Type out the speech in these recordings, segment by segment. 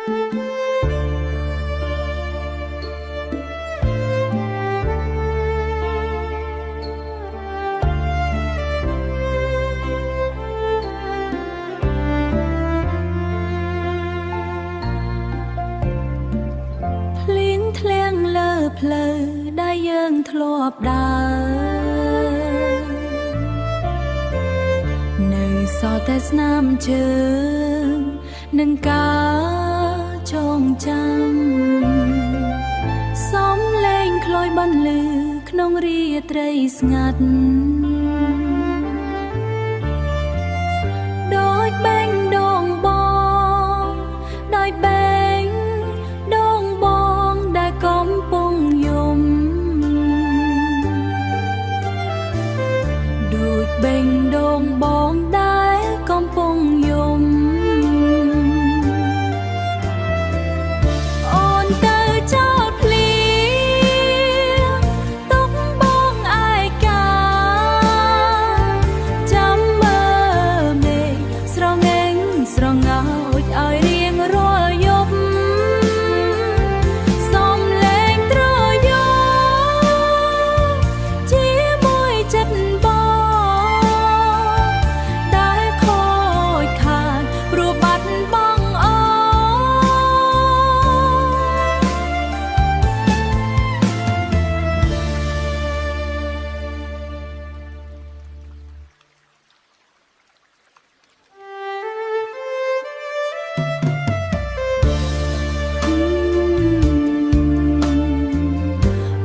ផ្លូវដែលយើងធ្លាប់ដើរនៅសល់តែស្នាមជើងនឹងការចងចាំសំឡេងក្លយបន្លឺក្នុងរាត្រីស្ងាត់ដោយបែងដងបងដោយបែងដងបងដែលកំពុងយំដូចបែងដងបងដែលកំពុងយំអូនទៅចោលភ្លៀងទុកបងឯកាចាំមើលមេឃស្រងេងស្រងោចឲ្យរៀងរាល់យប់សំឡេងត្រយងជាមួយចិត្តបងដែលខូចខាតព្រោះបាត់បង់អូ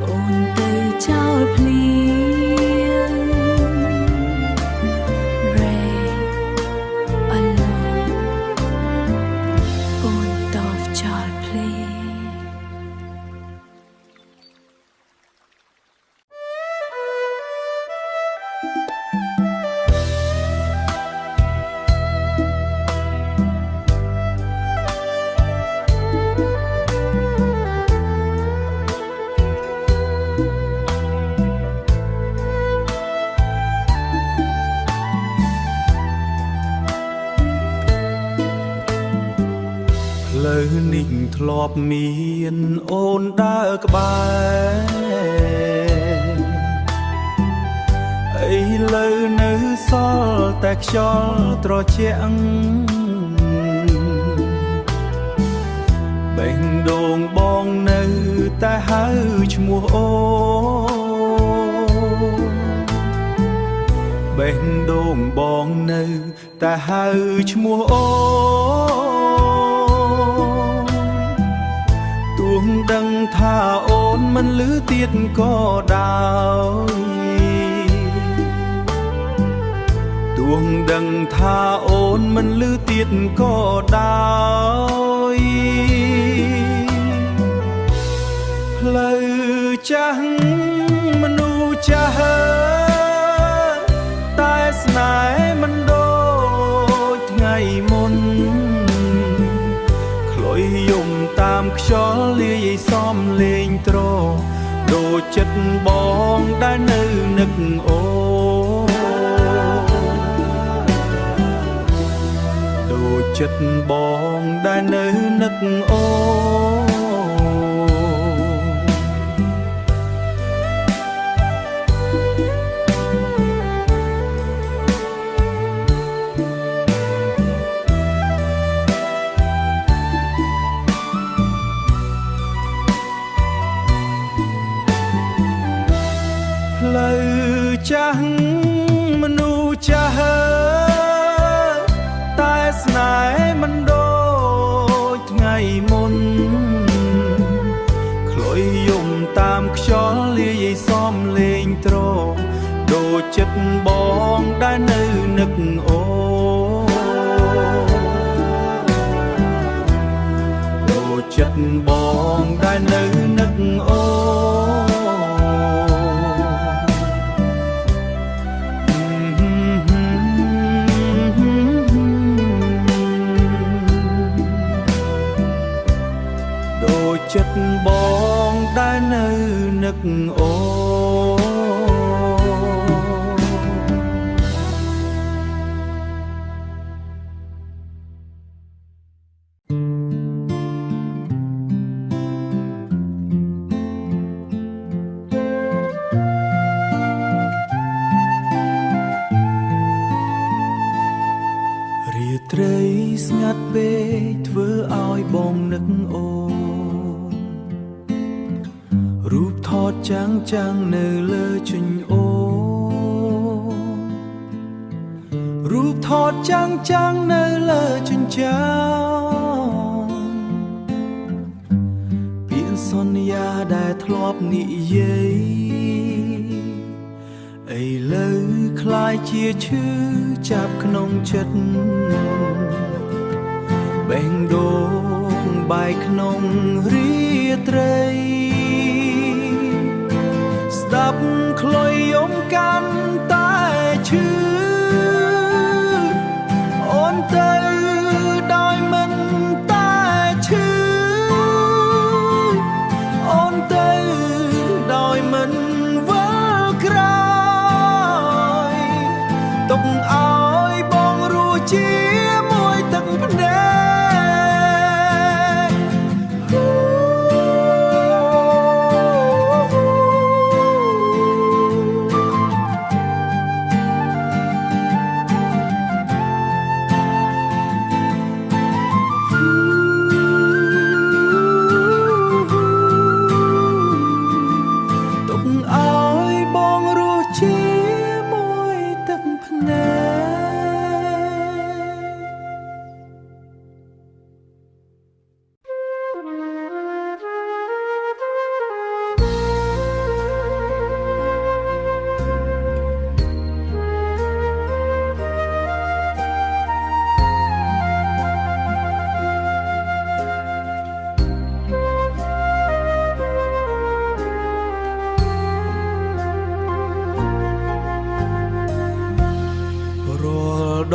អូនទៅចោលភ្លៀង Rain alone អូនតបចោលភ្លៀង ផ្លូវនេះធ្លាប់មានអូនដើរក្បែរឥឡូវនៅសល់តែខ្យល់ត្រជាក់បេះដូងបងនៅតែហៅឈ្មោះអូនបេះដូងបងនៅតែហៅឈ្មោះអូនទោះដឹងថាអូនមិនឮទៀតក៏ដោយទោះដឹងថាអូនមិនឮទៀតក៏ដោយផ្លូវចាស់មនុស្សចាស់តែស្នេហ៍មិនដូចថ្ងៃមុនខ្លុយយំតាមខ្យល់លាយសំលេងត្រដូចចិត្តបងដែលនៅនឹកអូដូចចិត្តបងដែលនៅនឹកអូផ្លូវចាស់មនុស្សចាស់តែស្នេហ៍មិនដូចថ្ងៃមុនខ្លុយយំតាមខ្យល់លាយសំលេងត្រដូចចិត្តបងដែលនៅនឹកអូដូចចិត្តបងដែលនៅនឹកអូចិត្តបងដែលនៅនឹកអូ ស្ងាត់ពេកធ្វើឲ្យបងនឹកអូនរូបថតចាំងនៅលើជញ្ញអូនរូបថតចាំងនៅលើជញ្ជាំងពាក្យសន្យាដែលធ្លាប់និយាយឥឡូវคล้ายជាឈឺចាប់ក្នុងចិត្តបេះដូងបាយក្នុងរាត្រីស្ដាប់ខ្លុយយំកាន់តែឈឺអូនទៅដោយមិនតែឈឺអូនទៅដោយមិនវិលក្រោយទុកឲ្យបងរស់ជាមួយទឹកភ្នែក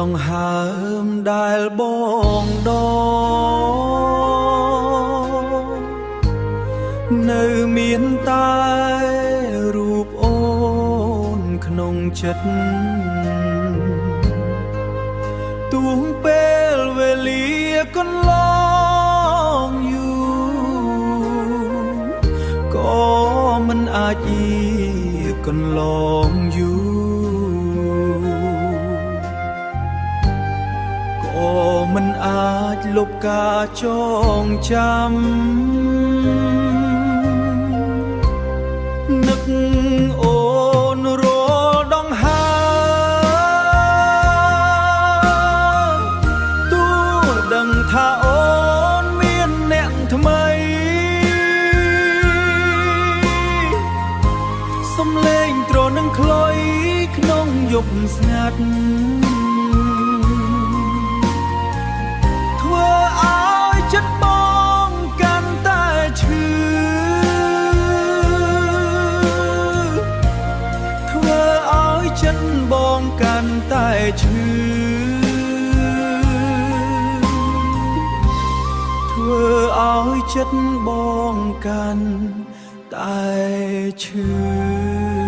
ដងហើមដែលបងដងនៅមានតែរូបអូនក្នុងចិត្តទួងពេលវេលាកន្លងយូរក៏មិនអាចអៀកន្លងយូរមិនអាចលុបការចងចាំនឹកអូនរាល់ដងហើមទោះដឹងថាអូនមានអ្នកថ្មីសំឡេងទ្រនឹងខ្លុយក្នុងយប់ស្ងាត់ចិត្តបងកាន់តែឈឺធ្វើឲ្យចិត្តបងកាន់តែឈឺធ្វើឲ្យចិត្តបងកាន់តែឈឺ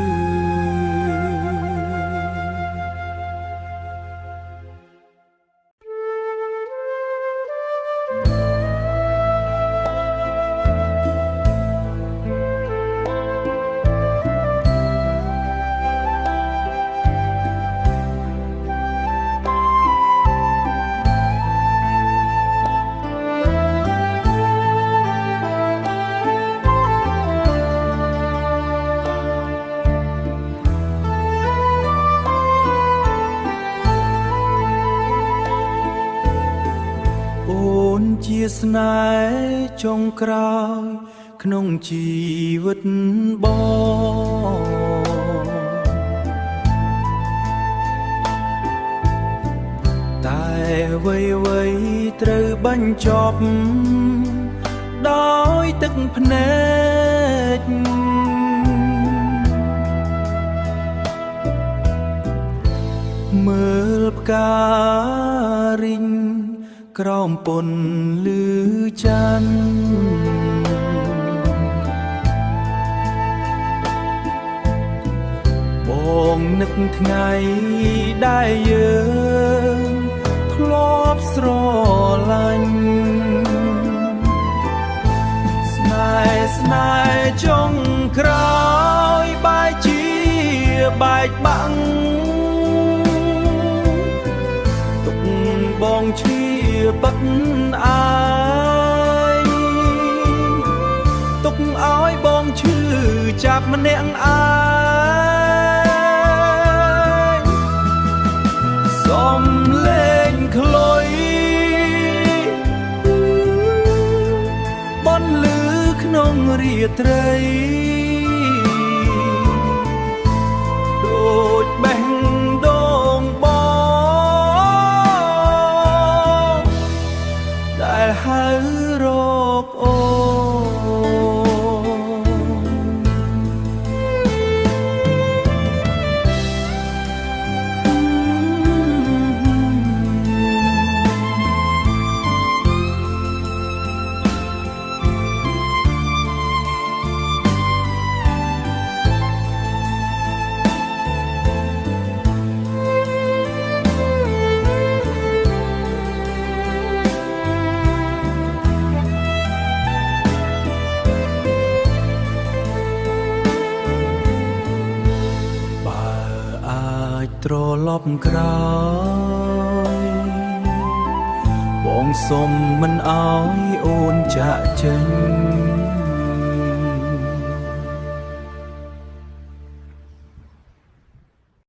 ជាស្នេហ៍ចុងក្រោយក្នុងជីវិតបងតែអ្វីត្រូវបញ្ចប់ដោយទឹកភ្នែកមើលផ្ការីងក្រោមពន្លឺច័ន្ទបងនឹកថ្ងៃដែលយើងធ្លាប់ស្រឡាញ់ស្នេហ៍ចុងក្រោយបែកជាបែកបាំងទុកបងឈឺ ប៉ិតអើយទុកឲ្យបងឈឺចាប់ម្នាក់ឯងសំលេងខ្លុយបន់លឺក្នុងរាត្រីដូចបេះដូងបងដែលហៅរកអូត្រឡប់ក្រោយបងសុំមិនឲ្យអូនចាក់ចេញ